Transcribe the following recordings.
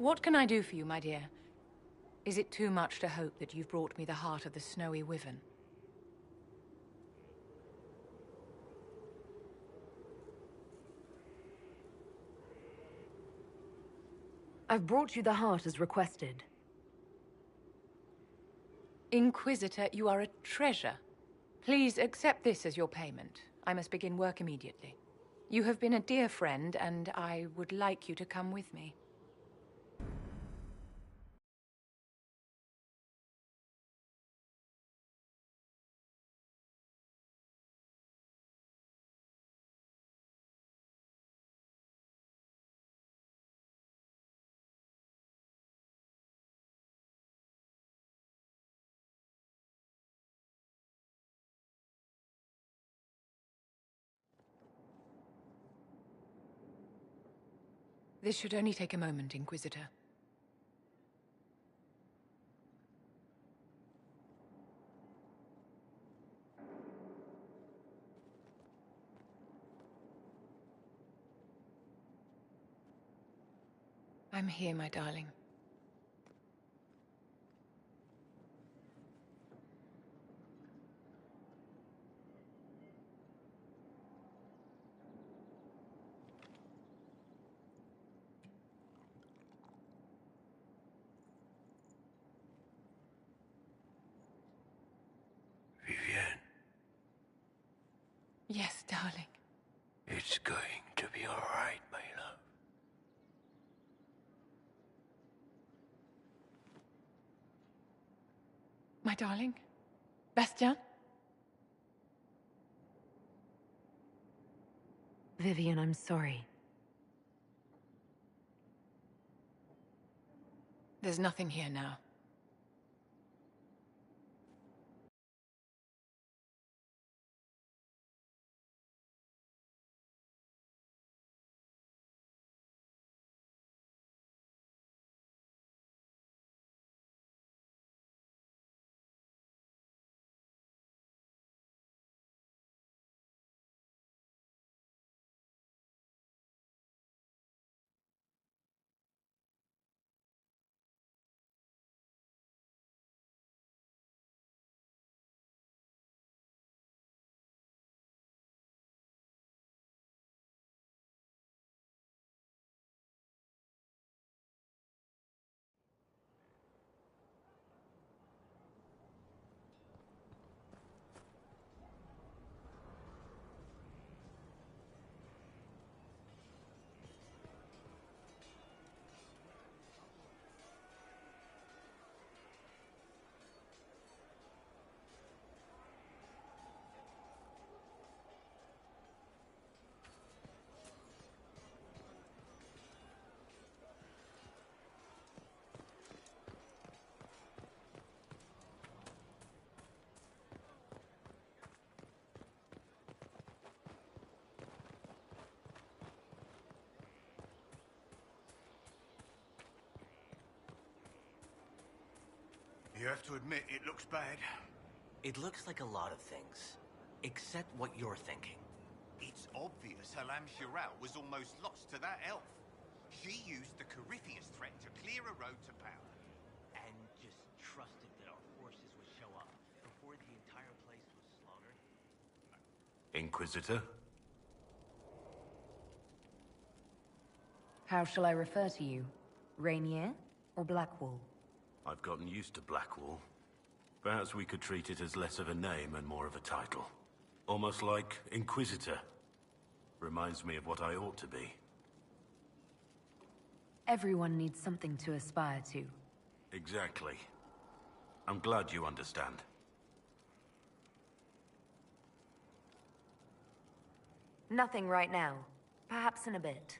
What can I do for you, my dear? Is it too much to hope that you've brought me the heart of the snowy wyvern? I've brought you the heart as requested. Inquisitor, you are a treasure. Please accept this as your payment. I must begin work immediately. You have been a dear friend, and I would like you to come with me. This should only take a moment, Inquisitor. I'm here, my darling. Vivienne. Yes, darling. It's going to be all right, my love. My darling? Bastien? Vivienne, I'm sorry. There's nothing here now. You have to admit, it looks bad. It looks like a lot of things, except what you're thinking. It's obvious Halam Shiral was almost lost to that elf. She used the Corypheus threat to clear a road to power. And just trusted that our forces would show up before the entire place was slaughtered. Inquisitor? How shall I refer to you? Rainier or Blackwall? I've gotten used to Blackwall. Perhaps we could treat it as less of a name and more of a title. Almost like Inquisitor. Reminds me of what I ought to be. Everyone needs something to aspire to. Exactly. I'm glad you understand. Nothing right now. Perhaps in a bit.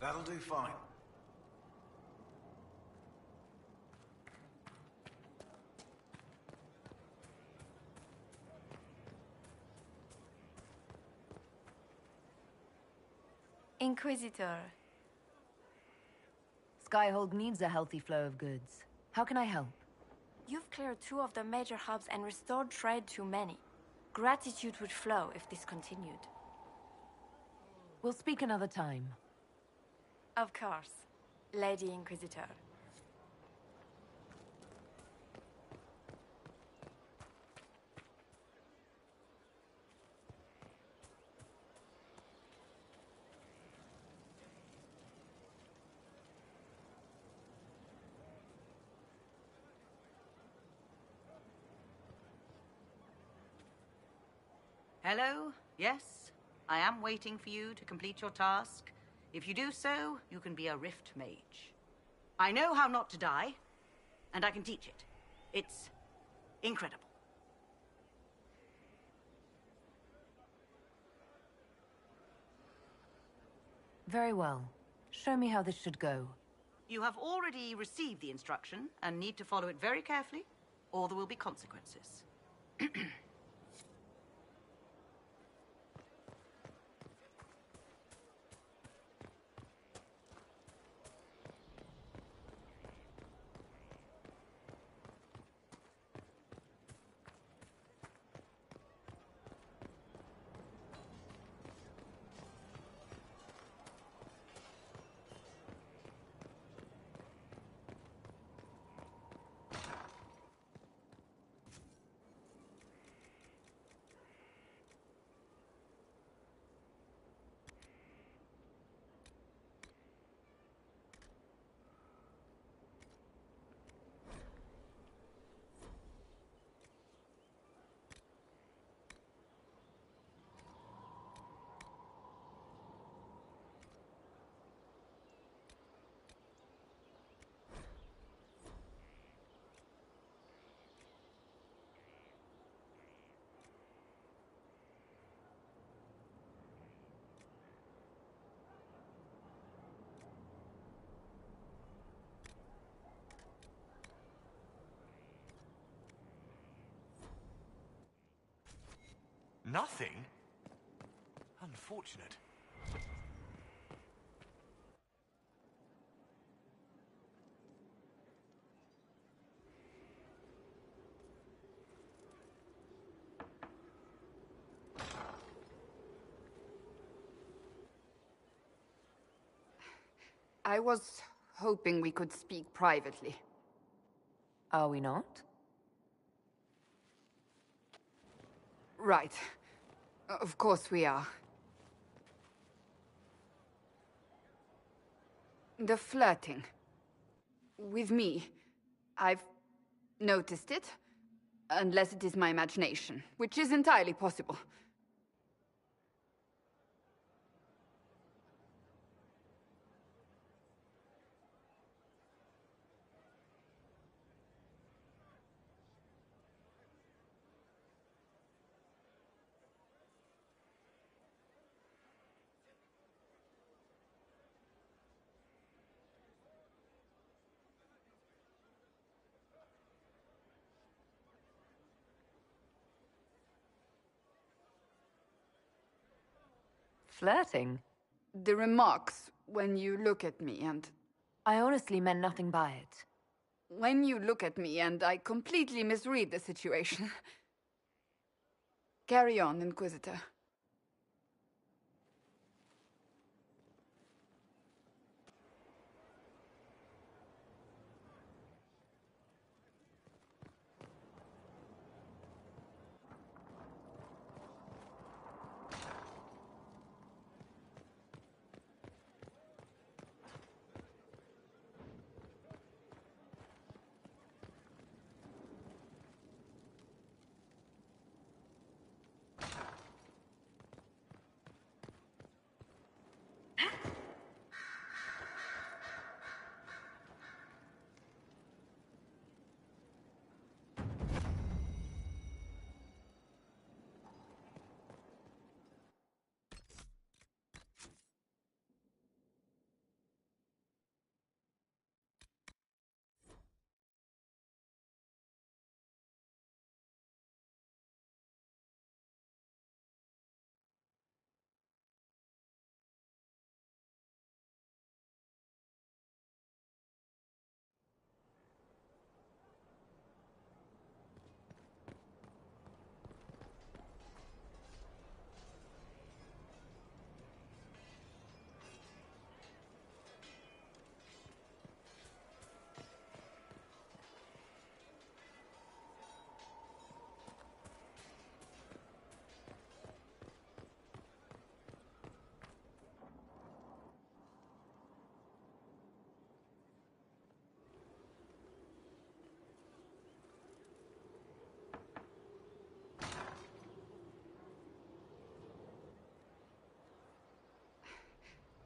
That'll do fine. Inquisitor. Skyhold needs a healthy flow of goods. How can I help? You've cleared 2 of the major hubs and restored trade to many. Gratitude would flow if this continued. We'll speak another time. Of course, Lady Inquisitor. Hello? Yes? I am waiting for you to complete your task. If you do so, you can be a Rift Mage. I know how not to die, and I can teach it. It's incredible. Very well. Show me how this should go. You have already received the instruction and need to follow it very carefully, or there will be consequences. Nothing? Unfortunate. I was hoping we could speak privately. Are we not? Right. Of course we are. The flirting. With me. I've noticed it. Unless it is my imagination, which is entirely possible. Flirting? The remarks when you look at me and... I honestly meant nothing by it. When you look at me and I completely misread the situation. Carry on, Inquisitor.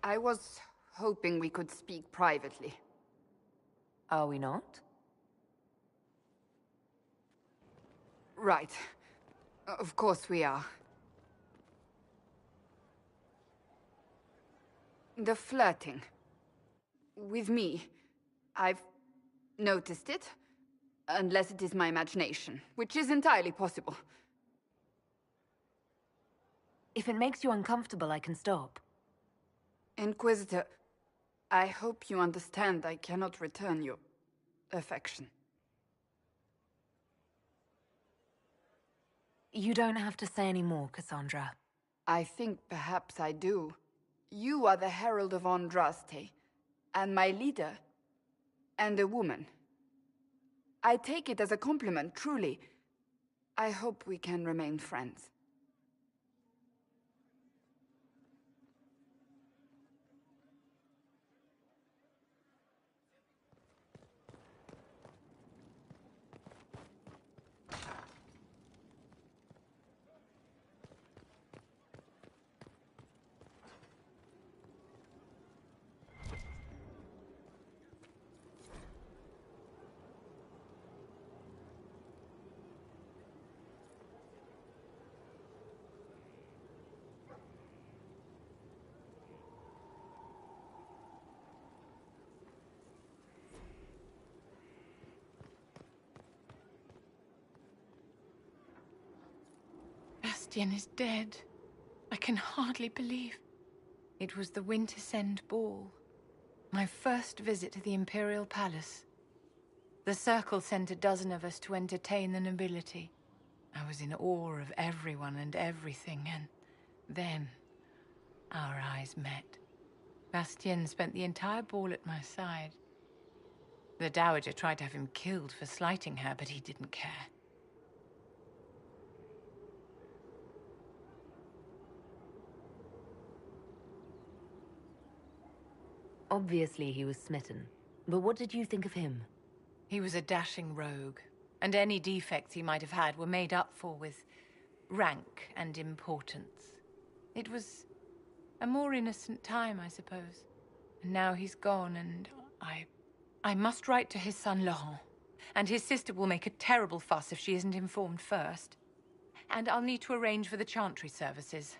I was hoping we could speak privately. Are we not? Right. Of course we are. The flirting. With me. I've noticed it. Unless it is my imagination, which is entirely possible. If it makes you uncomfortable, I can stop. Inquisitor, I hope you understand I cannot return your affection. You don't have to say any more, Cassandra. I think perhaps I do. You are the Herald of Andraste, and my leader, and a woman. I take it as a compliment, truly. I hope we can remain friends. Bastien is dead. I can hardly believe. It was the Wintersend Ball. My first visit to the Imperial Palace. The Circle sent a dozen of us to entertain the nobility. I was in awe of everyone and everything, and then our eyes met. Bastien spent the entire ball at my side. The Dowager tried to have him killed for slighting her, but he didn't care. Obviously he was smitten. But what did you think of him? He was a dashing rogue, and any defects he might have had were made up for with rank and importance. It was a more innocent time, I suppose. And now he's gone, and I must write to his son Laurent. And his sister will make a terrible fuss if she isn't informed first. And I'll need to arrange for the chantry services.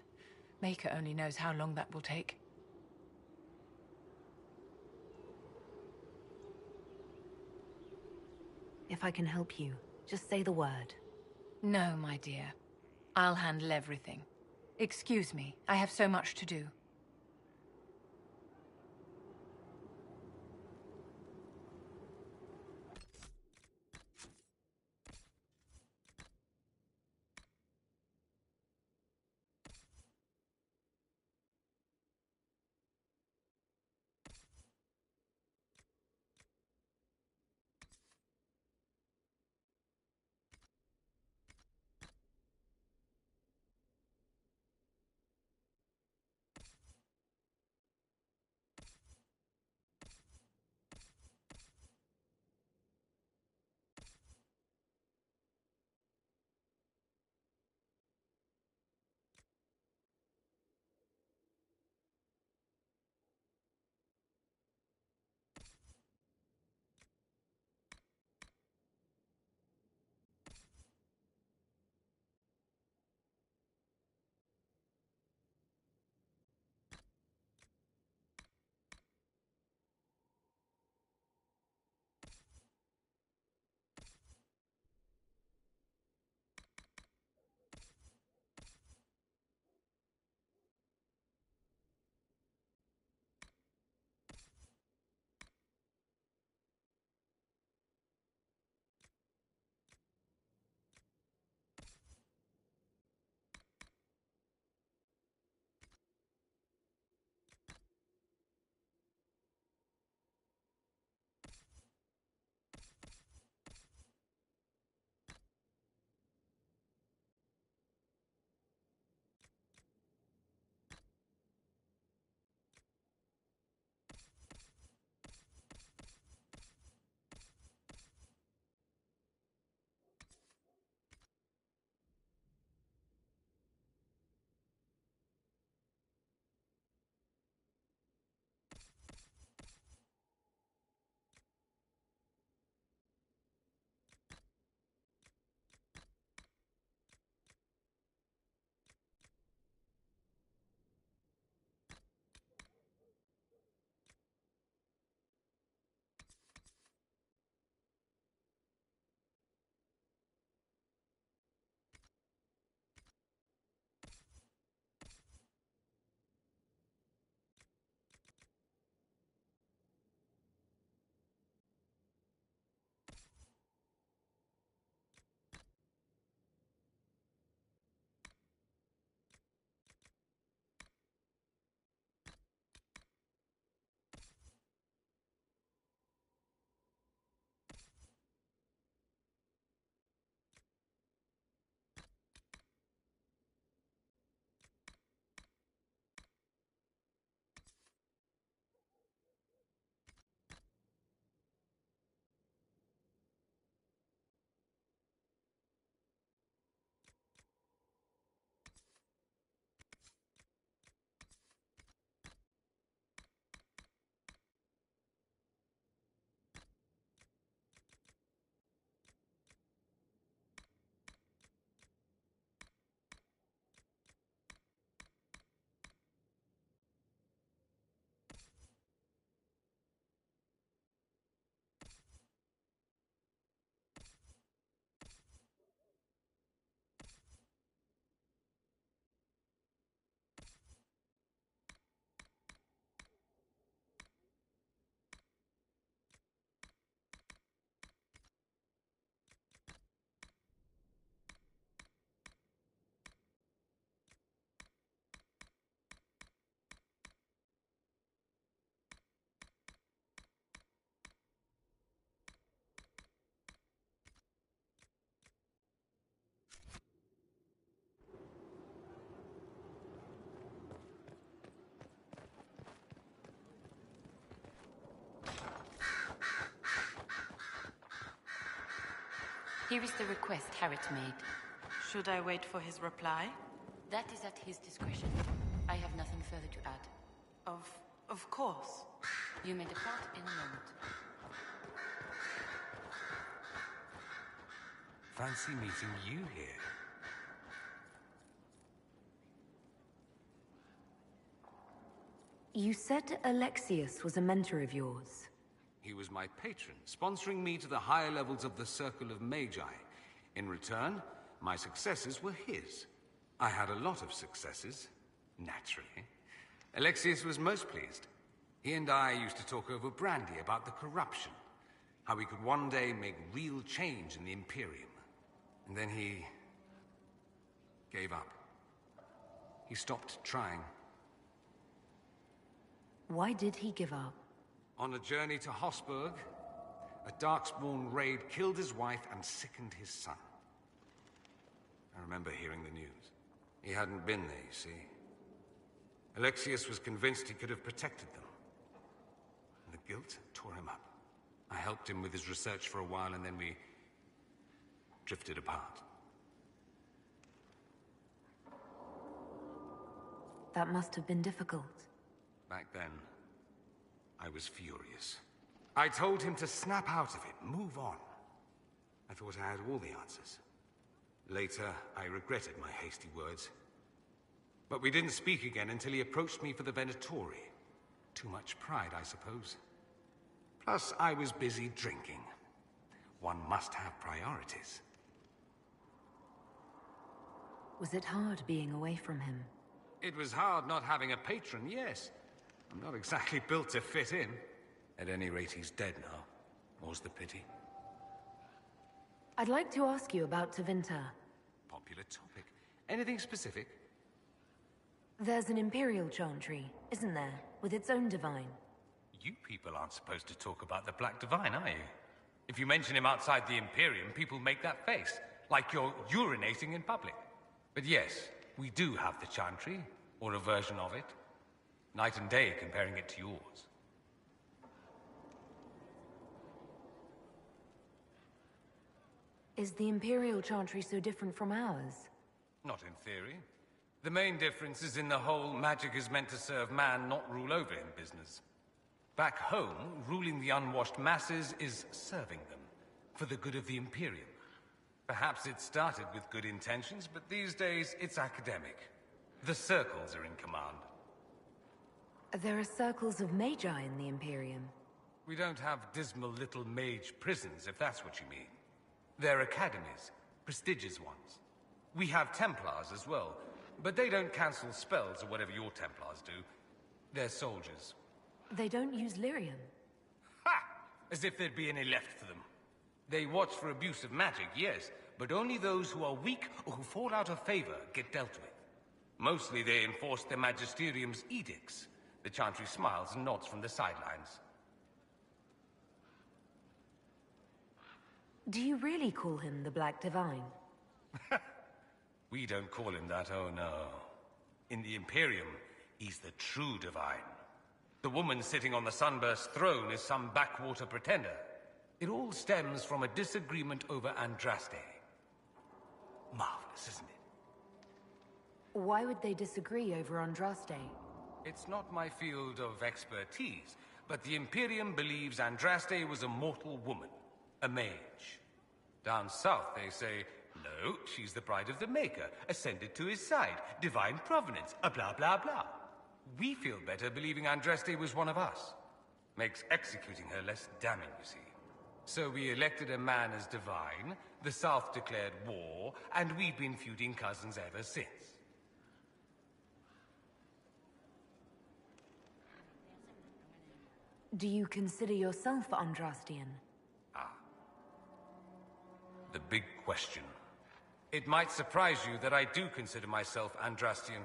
Maker only knows how long that will take. If I can help you, just say the word. No, my dear. I'll handle everything. Excuse me, I have so much to do. Here is the request Harriet made. Should I wait for his reply? That is at his discretion. I have nothing further to add. Of course. You may depart in a moment. Fancy meeting you here. You said Alexius was a mentor of yours. He was my patron, sponsoring me to the higher levels of the Circle of Magi. In return, my successes were his. I had a lot of successes, naturally. Alexius was most pleased. He and I used to talk over brandy about the corruption, how we could one day make real change in the Imperium. And then he gave up. He stopped trying. Why did he give up? On a journey to Hossberg, a Darkspawn raid killed his wife and sickened his son. I remember hearing the news. He hadn't been there, you see. Alexius was convinced he could have protected them. And the guilt tore him up. I helped him with his research for a while, and then we drifted apart. That must have been difficult. Back then, I was furious. I told him to snap out of it, move on. I thought I had all the answers. Later, I regretted my hasty words. But we didn't speak again until he approached me for the Venatori. Too much pride, I suppose. Plus, I was busy drinking. One must have priorities. Was it hard being away from him? It was hard not having a patron, yes. I'm not exactly built to fit in. At any rate, he's dead now. More's the pity. I'd like to ask you about Tevinter. Popular topic. Anything specific? There's an Imperial Chantry, isn't there? With its own divine. You people aren't supposed to talk about the Black Divine, are you? If you mention him outside the Imperium, people make that face. Like you're urinating in public. But yes, we do have the Chantry, or a version of it. Night and day comparing it to yours. Is the Imperial Chantry so different from ours? Not in theory. The main difference is in the whole magic is meant to serve man, not rule over him business. Back home, ruling the unwashed masses is serving them, for the good of the Imperium. Perhaps it started with good intentions, but these days it's academic. The circles are in command. There are circles of Magi in the Imperium. We don't have dismal little mage prisons, if that's what you mean. They're academies, prestigious ones. We have Templars as well, but they don't cancel spells or whatever your Templars do. They're soldiers. They don't use lyrium. Ha! As if there'd be any left for them. They watch for abuse of magic, yes, but only those who are weak or who fall out of favor get dealt with. Mostly they enforce their magisterium's edicts. The Chantry smiles and nods from the sidelines. Do you really call him the Black Divine? We don't call him that, oh no. In the Imperium, he's the true Divine. The woman sitting on the Sunburst throne is some backwater pretender. It all stems from a disagreement over Andraste. Marvelous, isn't it? Why would they disagree over Andraste? It's not my field of expertise, but the Imperium believes Andraste was a mortal woman, a mage. Down south they say, no, she's the bride of the Maker, ascended to his side, divine provenance, a blah blah blah. We feel better believing Andraste was one of us. Makes executing her less damning, you see. So we elected a man as divine, the South declared war, and we've been feuding cousins ever since. Do you consider yourself Andrastian? The big question. It might surprise you that I do consider myself Andrastian.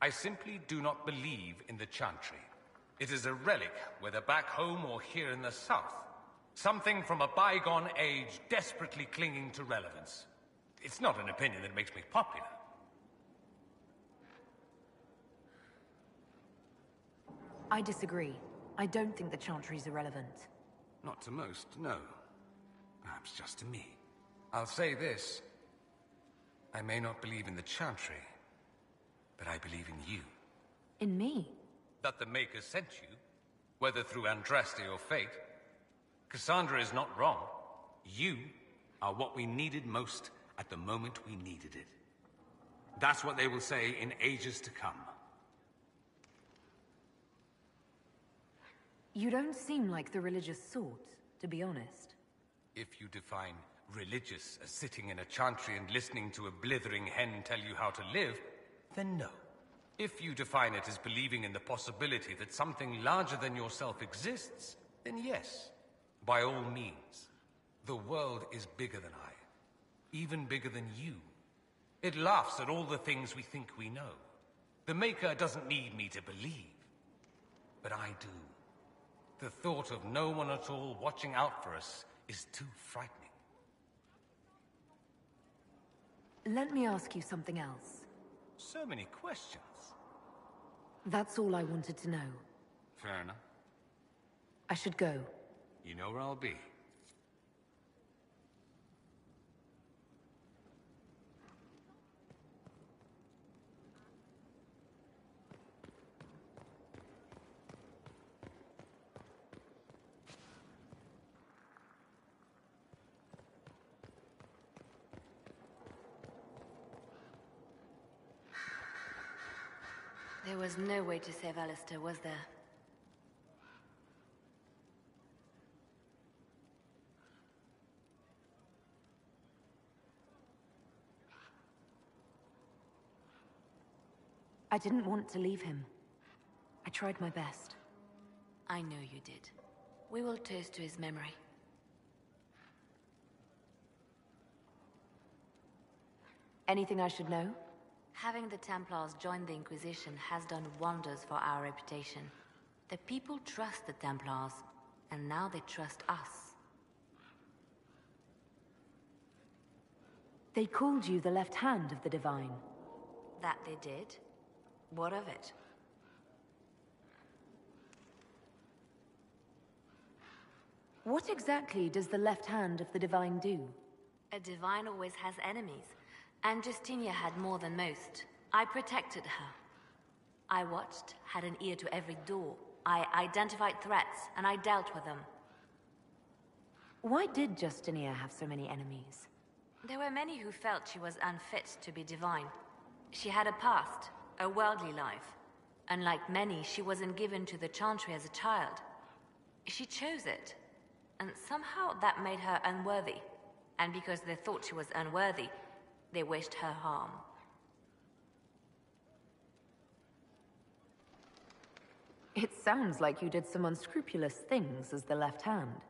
I simply do not believe in the Chantry. It is a relic, whether back home or here in the South. Something from a bygone age desperately clinging to relevance. It's not an opinion that makes me popular. I disagree. I don't think the Chantry's irrelevant. Not to most, no. Perhaps just to me. I'll say this. I may not believe in the Chantry, but I believe in you. In me? That the Maker sent you, whether through Andraste or fate. Cassandra is not wrong. You are what we needed most at the moment we needed it. That's what they will say in ages to come. You don't seem like the religious sort, to be honest. If you define religious as sitting in a chantry and listening to a blithering hen tell you how to live, then no. If you define it as believing in the possibility that something larger than yourself exists, then yes, by all means. The world is bigger than I, even bigger than you. It laughs at all the things we think we know. The Maker doesn't need me to believe, but I do. The thought of no one at all watching out for us is too frightening. Let me ask you something else. So many questions. That's all I wanted to know. Fair enough. I should go. You know where I'll be. There was no way to save Allistar, was there? I didn't want to leave him. I tried my best. I know you did. We will toast to his memory. Anything I should know? Having the Templars join the Inquisition has done wonders for our reputation. The people trust the Templars, and now they trust us. They called you the left hand of the Divine. That they did? What of it? What exactly does the left hand of the Divine do? A Divine always has enemies, and Justinia had more than most. I protected her. I watched, had an ear to every door. I identified threats, and I dealt with them. Why did Justinia have so many enemies? There were many who felt she was unfit to be divine. She had a past, a worldly life. Unlike many, she wasn't given to the Chantry as a child. She chose it, and somehow that made her unworthy. And because they thought she was unworthy, they wished her harm. It sounds like you did some unscrupulous things as the left hand.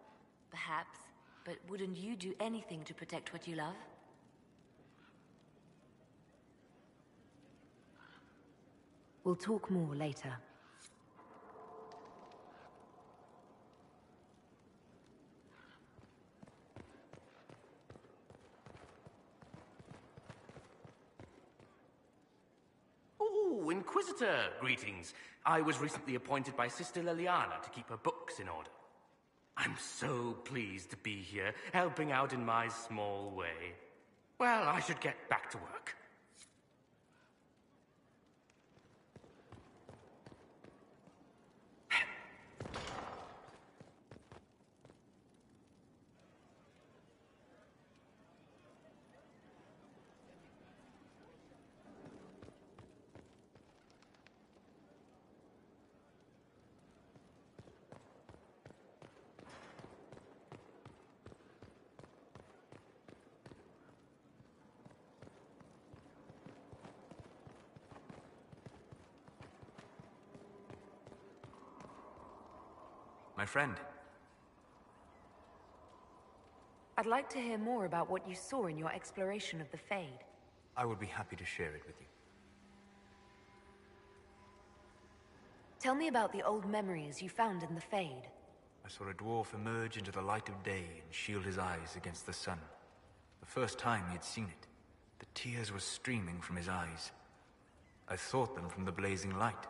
Perhaps, but wouldn't you do anything to protect what you love? We'll talk more later. Oh, Inquisitor, greetings. I was recently appointed by Sister Liliana to keep her books in order. I'm so pleased to be here, helping out in my small way. Well, I should get back to work. My friend. I'd like to hear more about what you saw in your exploration of the Fade. I would be happy to share it with you. Tell me about the old memories you found in the Fade. I saw a dwarf emerge into the light of day and shield his eyes against the sun. The first time he had seen it, the tears were streaming from his eyes. I sought them from the blazing light,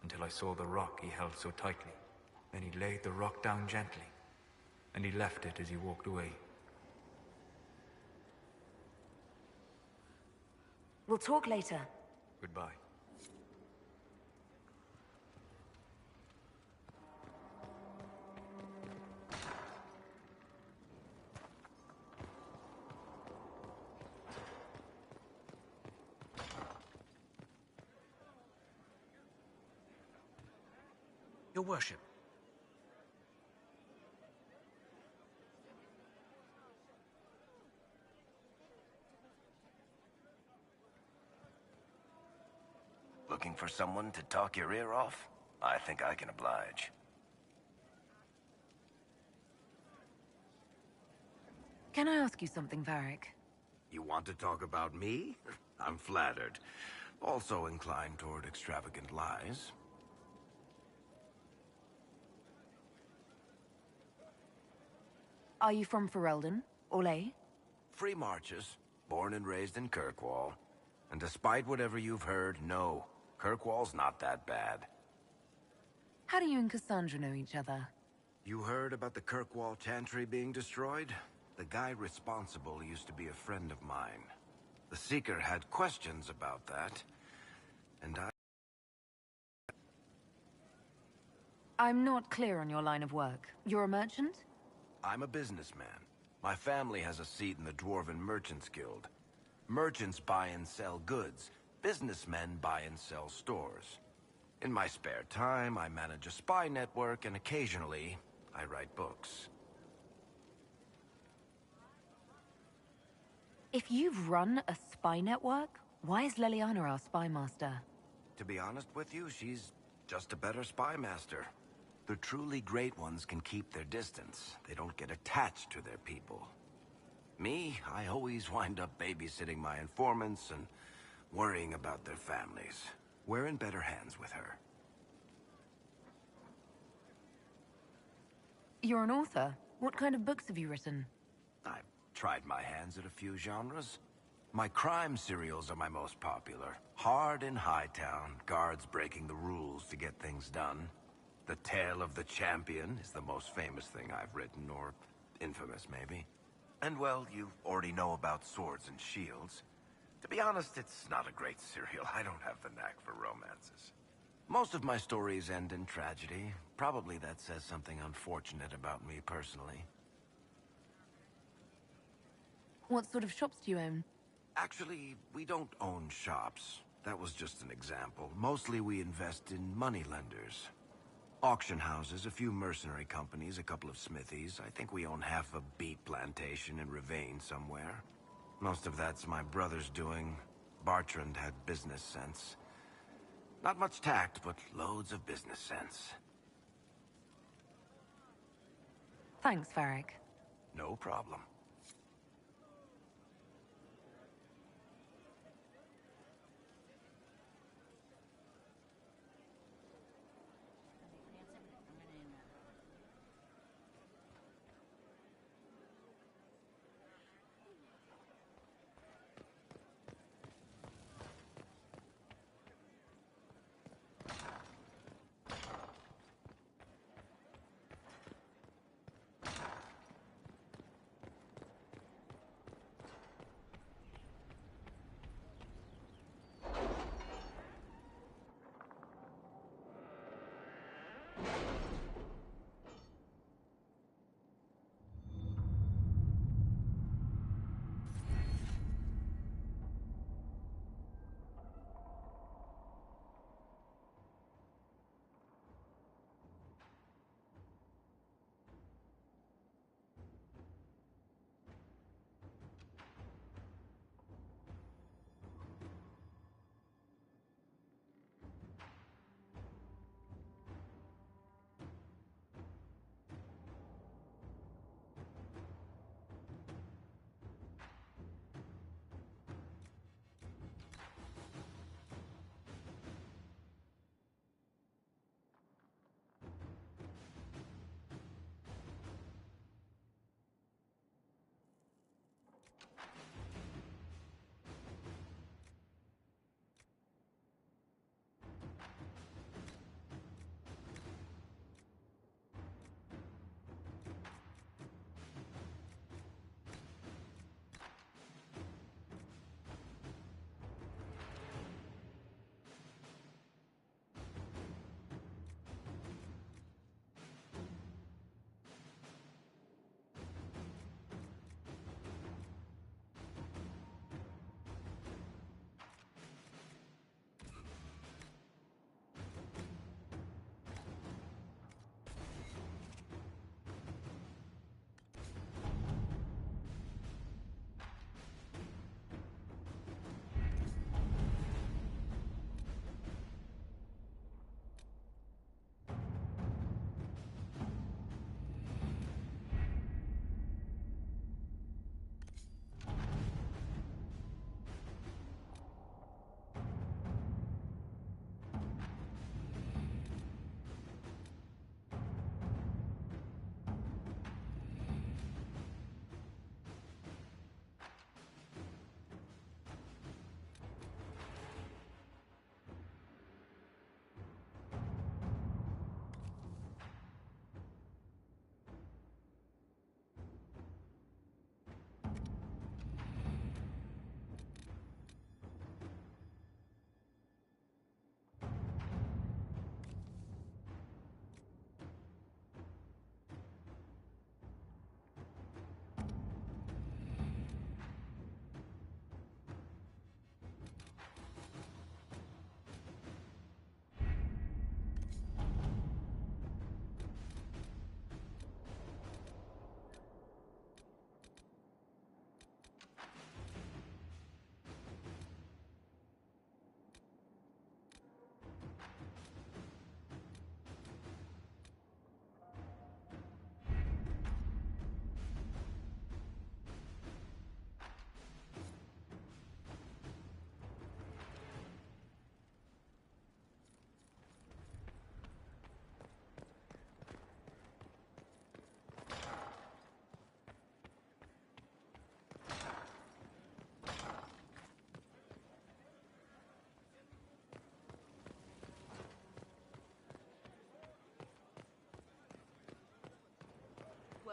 until I saw the rock he held so tightly. Then he laid the rock down gently, and he left it as he walked away. We'll talk later. Goodbye. Your worship. Looking for someone to talk your ear off? I think I can oblige. Can I ask you something, Varric? You want to talk about me? I'm flattered. Also inclined toward extravagant lies. Are you from Ferelden? Orlais? Free marches, born and raised in Kirkwall. And despite whatever you've heard, no, Kirkwall's not that bad. How do you and Cassandra know each other? You heard about the Kirkwall Chantry being destroyed? The guy responsible used to be a friend of mine. The Seeker had questions about that, and I'm not clear on your line of work. You're a merchant? I'm a businessman. My family has a seat in the Dwarven Merchants Guild. Merchants buy and sell goods. Businessmen buy and sell stores. In my spare time, I manage a spy network, and occasionally, I write books. If you've run a spy network, why is Leliana our spy master? To be honest with you, she's just a better spy master. The truly great ones can keep their distance. They don't get attached to their people. Me, I always wind up babysitting my informants and worrying about their families. We're in better hands with her. You're an author. What kind of books have you written? I've tried my hands at a few genres. My crime serials are my most popular. Hard in Hightown, guards breaking the rules to get things done. The Tale of the Champion is the most famous thing I've written, or infamous maybe. And well, you already know about Swords and Shields. To be honest, it's not a great serial. I don't have the knack for romances. Most of my stories end in tragedy. Probably that says something unfortunate about me personally. What sort of shops do you own? Actually, we don't own shops. That was just an example. Mostly we invest in moneylenders. Auction houses, a few mercenary companies, a couple of smithies. I think we own half a beet plantation in Ravane somewhere. Most of that's my brother's doing. Bartrand had business sense. Not much tact, but loads of business sense. Thanks, Varric. No problem.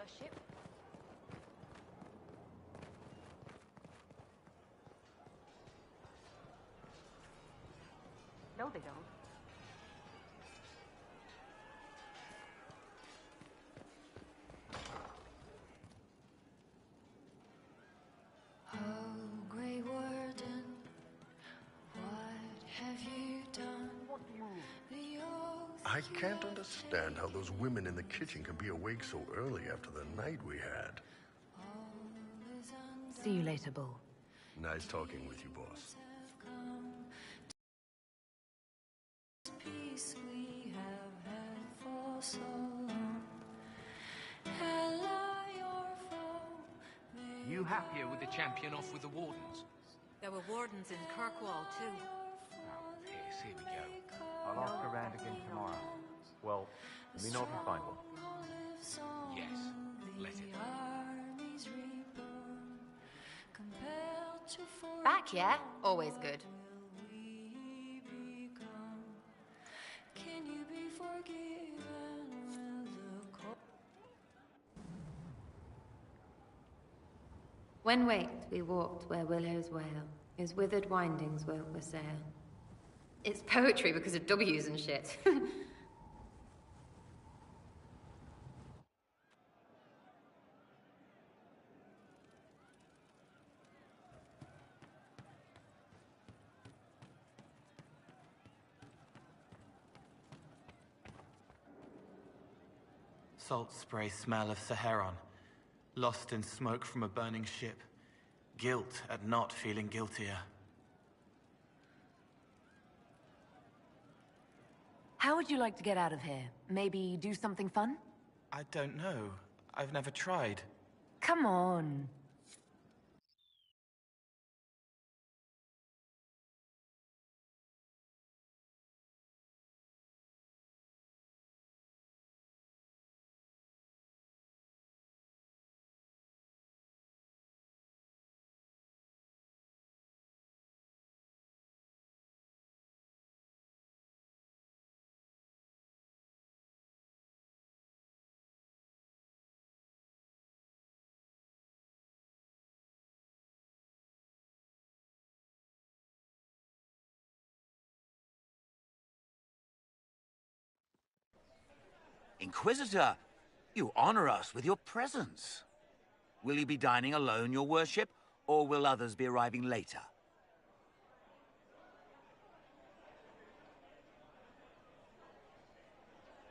worship. No, they don't. Oh, Grey Warden, what have you done? I can't understand how those women in the kitchen can be awake so early after the night we had. See you later, Bull. Nice talking with you, boss. Peace we have had for so long. Hello, your foe. You happier with the champion off with the wardens? There were wardens in Kirkwall, too. Oh, yes, here we go. I'll ask around again tomorrow. Well, let me know if you find one. Yes, let it. Back, yeah? Always good. Can you be forgiven with a When waked, we walked where willows wail, whose withered windings woke the sail. It's poetry because of W's and shit. Salt spray smell of Saharon, lost in smoke from a burning ship. Guilt at not feeling guiltier. How would you like to get out of here? Maybe do something fun? I don't know. I've never tried. Come on. Inquisitor, you honor us with your presence. Will you be dining alone, your worship, or will others be arriving later?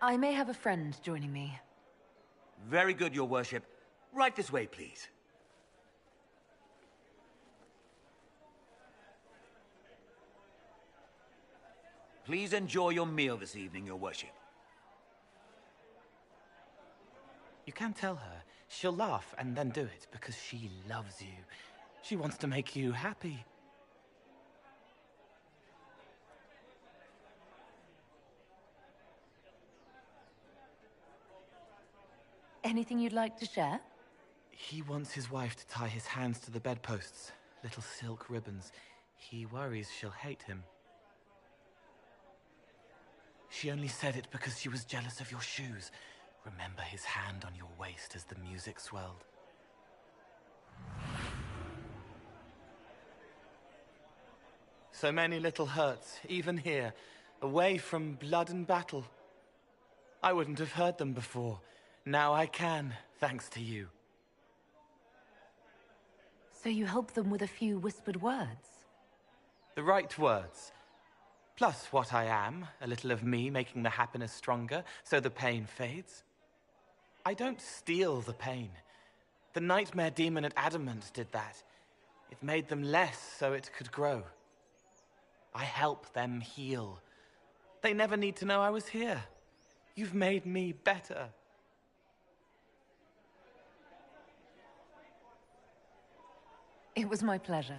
I may have a friend joining me. Very good, your worship. Right this way, please. Please enjoy your meal this evening, your worship. You can tell her. She'll laugh and then do it because she loves you. She wants to make you happy. Anything you'd like to share? He wants his wife to tie his hands to the bedposts, little silk ribbons. He worries she'll hate him. She only said it because she was jealous of your shoes. Remember his hand on your waist as the music swelled. So many little hurts, even here, away from blood and battle. I wouldn't have heard them before. Now I can, thanks to you. So you help them with a few whispered words? The right words. Plus what I am, a little of me making the happiness stronger, so the pain fades. I don't steal the pain. The nightmare demon at Adamant did that. It made them less so it could grow. I help them heal. They never need to know I was here. You've made me better. It was my pleasure.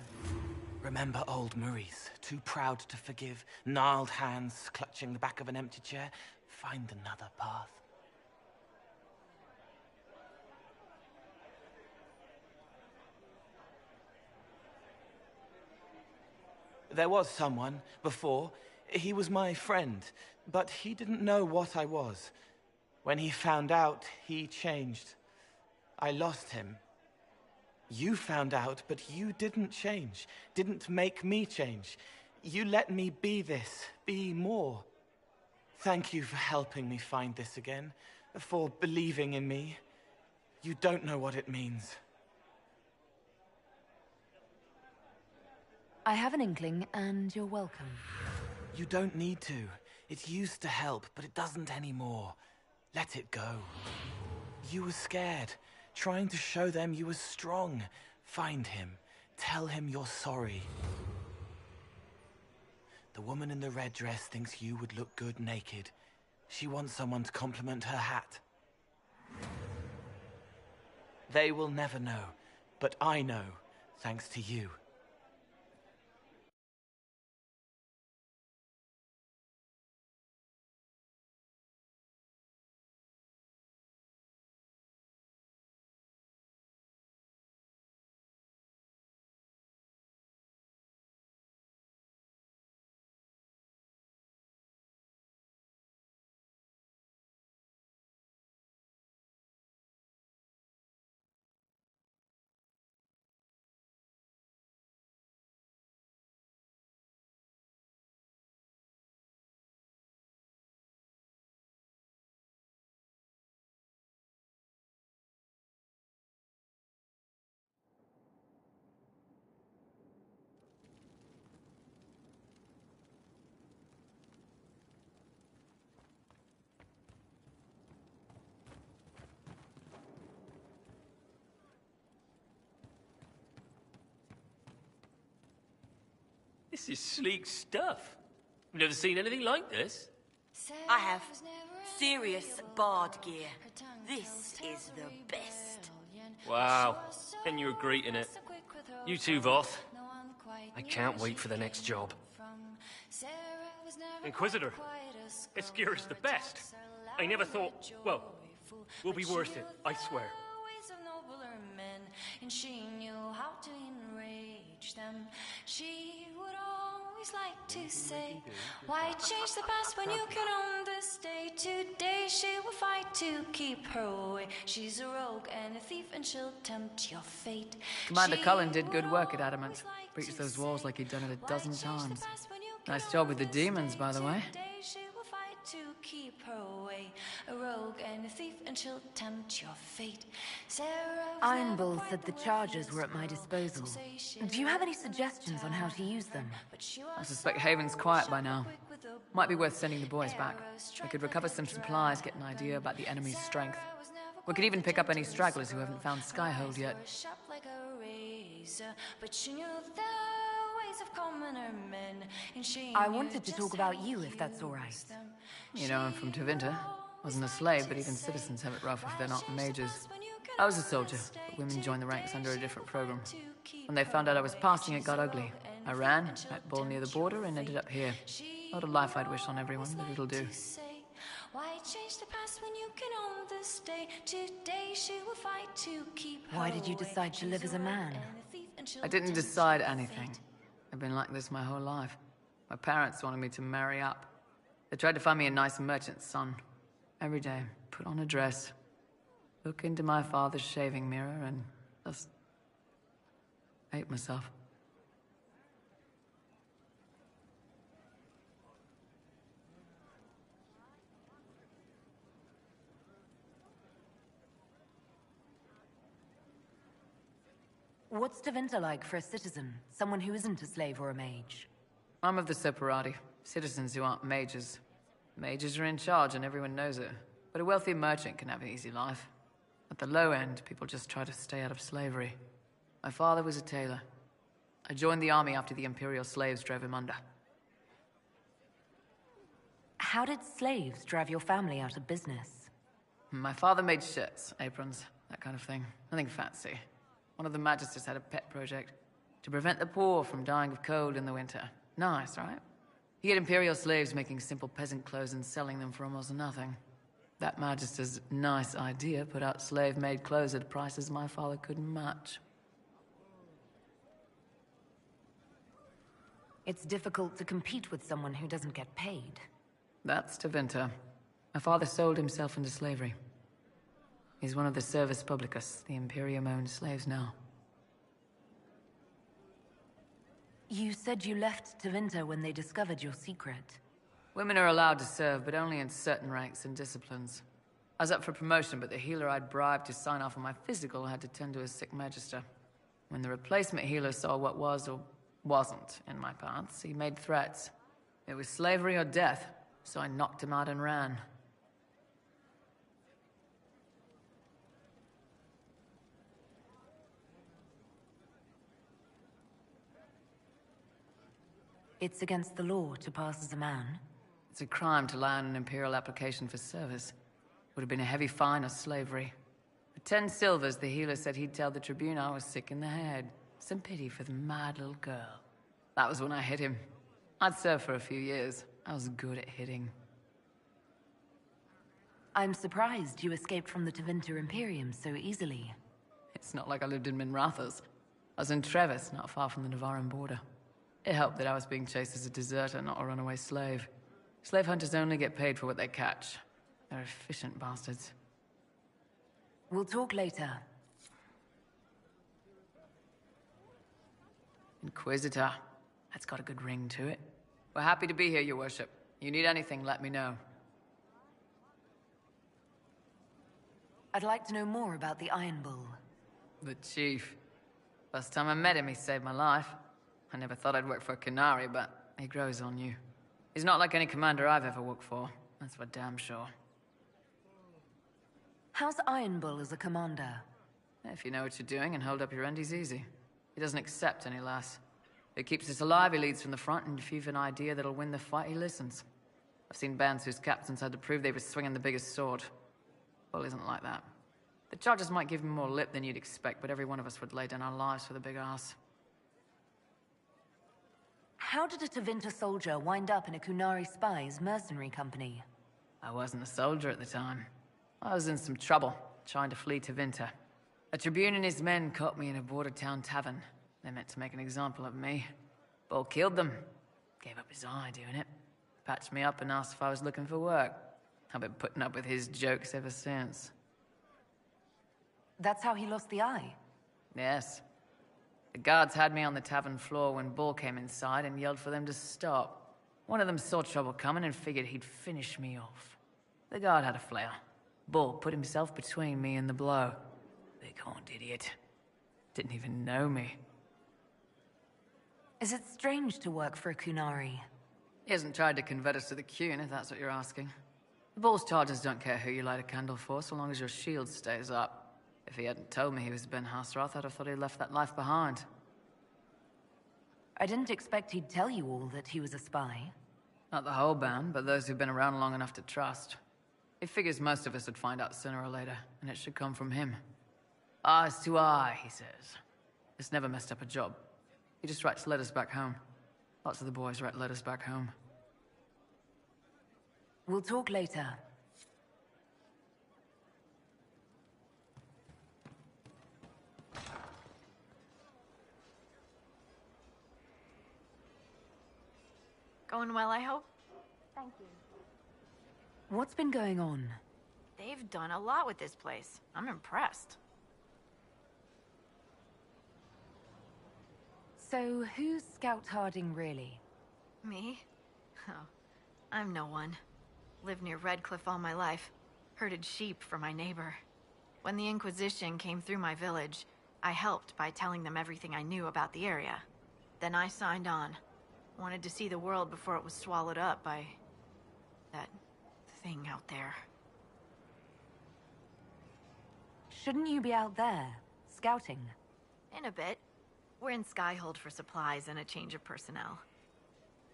Remember old Maurice, too proud to forgive, gnarled hands clutching the back of an empty chair? Find another path. There was someone, before. He was my friend, but he didn't know what I was. When he found out, he changed. I lost him. You found out, but you didn't change. Didn't make me change. You let me be this, be more. Thank you for helping me find this again, for believing in me. You don't know what it means. I have an inkling, and you're welcome. You don't need to. It used to help, but it doesn't anymore. Let it go. You were scared, trying to show them you were strong. Find him. Tell him you're sorry. The woman in the red dress thinks you would look good naked. She wants someone to compliment her hat. They will never know, but I know, thanks to you. This is sleek stuff. I've never seen anything like this. I have. Serious bard gear. This is the best. Wow. And you're greeting it. You too, Voth. I can't wait for the next job. Inquisitor, this gear is the best. I never thought... Well, will be worth it, I swear. And she knew how to enrage them. She would always like to say, why change the past when you can own this day? Today she will fight to keep her away. She's a rogue and a thief and she'll tempt your fate. Commander Cullen did good work at Adamant. Breached those walls like he'd done it a dozen times. Nice job with the demons, by the way. To keep her away, a rogue and a thief, and she'll tempt your fate. Iron Bull said the charges were at my disposal. Do you have any suggestions on how to use them? I suspect Haven's quiet by now. Might be worth sending the boys back. We could recover some supplies, get an idea about the enemy's strength. We could even pick up any stragglers who haven't found Skyhold yet. I wanted to talk about you, if that's all right. You know, I'm from Tevinter. Wasn't a slave, but even citizens have it rough if they're not mages. I was a soldier, but women joined the ranks under a different program. When they found out I was passing, it got ugly. I ran, met Bull near the border, and ended up here. Not a life I'd wish on everyone, but it'll do. Why change the past when you can own this day? Today she will fight to keep her Why did you decide to live as a man? I didn't decide anything. I've been like this my whole life. My parents wanted me to marry up. They tried to find me a nice merchant's son. Every day, put on a dress, look into my father's shaving mirror, and just hate myself. What's Tevinter like for a citizen? Someone who isn't a slave or a mage? I'm of the Separati. Citizens who aren't mages. Mages are in charge and everyone knows it. But a wealthy merchant can have an easy life. At the low end, people just try to stay out of slavery. My father was a tailor. I joined the army after the Imperial slaves drove him under. How did slaves drive your family out of business? My father made shirts, aprons, that kind of thing. Nothing fancy. One of the magisters had a pet project to prevent the poor from dying of cold in the winter. Nice, right? He had Imperial slaves making simple peasant clothes and selling them for almost nothing. That magister's nice idea put out slave-made clothes at prices my father couldn't match. It's difficult to compete with someone who doesn't get paid. That's Tevinter. My father sold himself into slavery. He's one of the Servus Publicus, the Imperium-owned slaves now. You said you left Tevinter when they discovered your secret. Women are allowed to serve, but only in certain ranks and disciplines. I was up for promotion, but the healer I'd bribed to sign off on my physical had to tend to a sick magister. When the replacement healer saw what was or wasn't in my paths, he made threats. It was slavery or death, so I knocked him out and ran. It's against the law to pass as a man. It's a crime to lie on an Imperial application for service. Would have been a heavy fine or slavery. For 10 silvers, the healer said he'd tell the Tribune I was sick in the head. Some pity for the mad little girl. That was when I hit him. I'd served for a few years. I was good at hitting. I'm surprised you escaped from the Tevinter Imperium so easily. It's not like I lived in Minrathous. I was in Trevis, not far from the Navaran border. It helped that I was being chased as a deserter, not a runaway slave. Slave hunters only get paid for what they catch. They're efficient bastards. We'll talk later. Inquisitor. That's got a good ring to it. We're happy to be here, your worship. You need anything, let me know. I'd like to know more about the Iron Bull. The chief. Last time I met him, he saved my life. I never thought I'd work for a Qunari, but he grows on you. He's not like any commander I've ever worked for. That's for damn sure. How's Iron Bull as a commander? If you know what you're doing and hold up your end, he's easy. He doesn't accept any less. If he keeps us alive, he leads from the front, and if you've an idea that'll win the fight, he listens. I've seen bands whose captains had to prove they were swinging the biggest sword. Bull isn't like that. The charges might give him more lip than you'd expect, but every one of us would lay down our lives for the big ass. How did a Tevinter soldier wind up in a Qunari spy's mercenary company? I wasn't a soldier at the time. I was in some trouble, trying to flee Tevinter. A Tribune and his men caught me in a border town tavern. They meant to make an example of me. Bull killed them. Gave up his eye doing it. Patched me up and asked if I was looking for work. I've been putting up with his jokes ever since. That's how he lost the eye? Yes. The guards had me on the tavern floor when Bull came inside and yelled for them to stop. One of them saw trouble coming and figured he'd finish me off. The guard had a flare. Bull put himself between me and the blow. Big-horned idiot. Didn't even know me. Is it strange to work for a Qunari? He hasn't tried to convert us to the Qun, if that's what you're asking. The Bull's charges don't care who you light a candle for, so long as your shield stays up. If he hadn't told me he was Ben Hasrath, I'd have thought he'd left that life behind. I didn't expect he'd tell you all that he was a spy. Not the whole band, but those who've been around long enough to trust. He figures most of us would find out sooner or later, and it should come from him. Eyes to eye, he says. It's never messed up a job. He just writes letters back home. Lots of the boys write letters back home. We'll talk later. Going well, I hope? Thank you. What's been going on? They've done a lot with this place. I'm impressed. So, who's Scout Harding, really? Me? Oh, I'm no one. Lived near Redcliffe all my life. Herded sheep for my neighbor. When the Inquisition came through my village, I helped by telling them everything I knew about the area. Then I signed on. Wanted to see the world before it was swallowed up by that thing out there. Shouldn't you be out there, scouting? In a bit. We're in Skyhold for supplies and a change of personnel.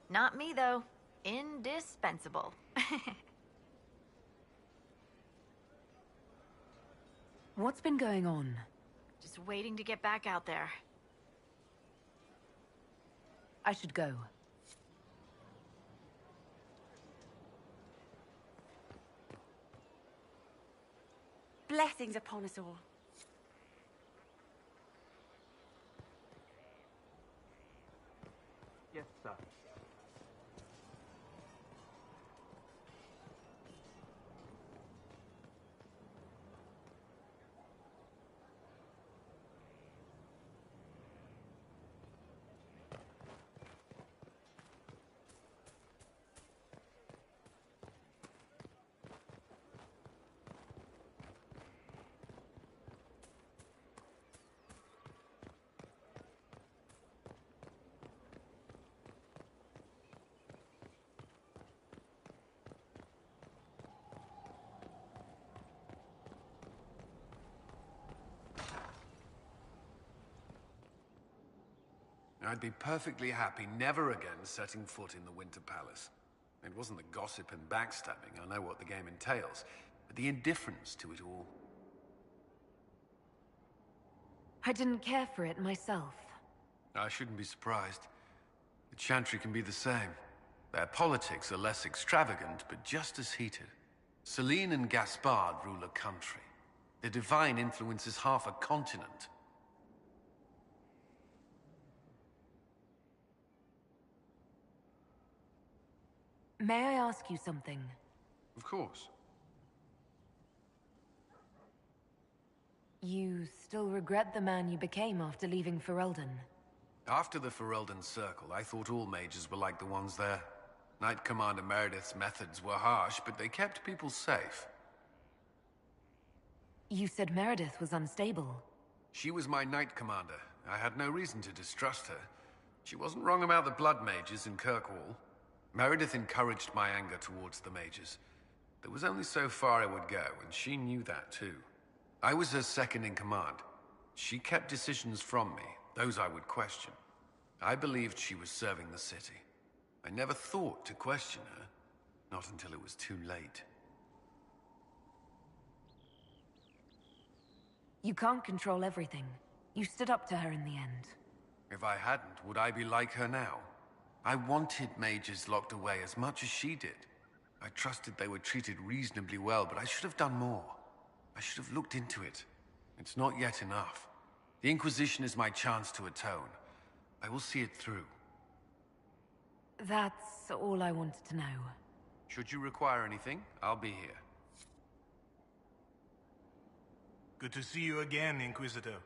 Not me, though. Indispensable. What's been going on? Just waiting to get back out there. I should go. Blessings upon us all. Yes, sir. I'd be perfectly happy never again setting foot in the Winter Palace. It wasn't the gossip and backstabbing, I know what the game entails, but the indifference to it all. I didn't care for it myself. I shouldn't be surprised. The Chantry can be the same. Their politics are less extravagant, but just as heated. Celine and Gaspard rule a country. Their divine influences half a continent. May I ask you something? Of course. You still regret the man you became after leaving Ferelden? After the Ferelden Circle, I thought all mages were like the ones there. Knight Commander Meredith's methods were harsh, but they kept people safe. You said Meredith was unstable. She was my Knight Commander. I had no reason to distrust her. She wasn't wrong about the Blood Mages in Kirkwall. Meredith encouraged my anger towards the mages. There was only so far I would go, and she knew that too. I was her second in command. She kept decisions from me, those I would question. I believed she was serving the city. I never thought to question her, not until it was too late. You can't control everything. You stood up to her in the end. If I hadn't, would I be like her now? I wanted mages locked away as much as she did. I trusted they were treated reasonably well, but I should have done more. I should have looked into it. It's not yet enough. The Inquisition is my chance to atone. I will see it through. That's all I wanted to know. Should you require anything, I'll be here. Good to see you again, Inquisitor.